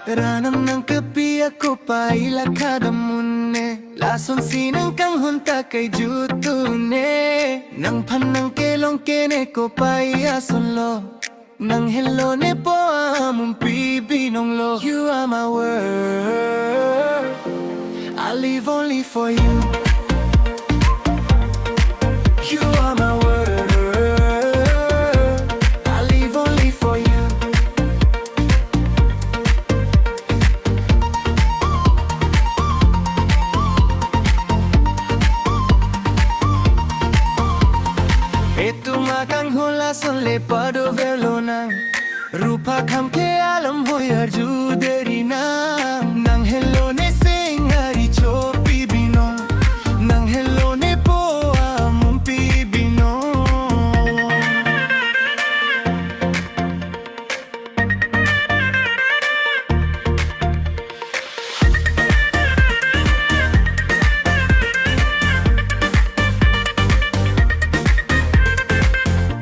Ranam ng kapi ako pa ilakada mune Lason sinang kang hunta kay jutune Nang panang kelong kene ko pa iasolo Nang hello ne po amumpi binong lo You are my world I live only for you You are my world I live only for you Tumakang hula son lepado verlo nang Rupa kam ke alam hoyar juderi nang Nang hello ne singari chopi binong Nang hello ne po amumpi binong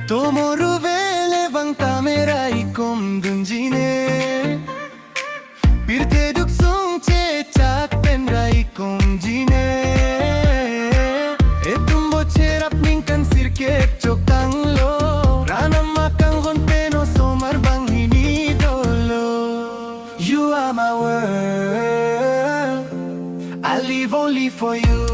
Tomoru vele vang tamera ikom dunjine Pirte duk sung che chak penra ikom jine Etumbo cherap ningkan sirket chok tang lo Rana makang hon peno somar bang hini dolo You are my world I live only for you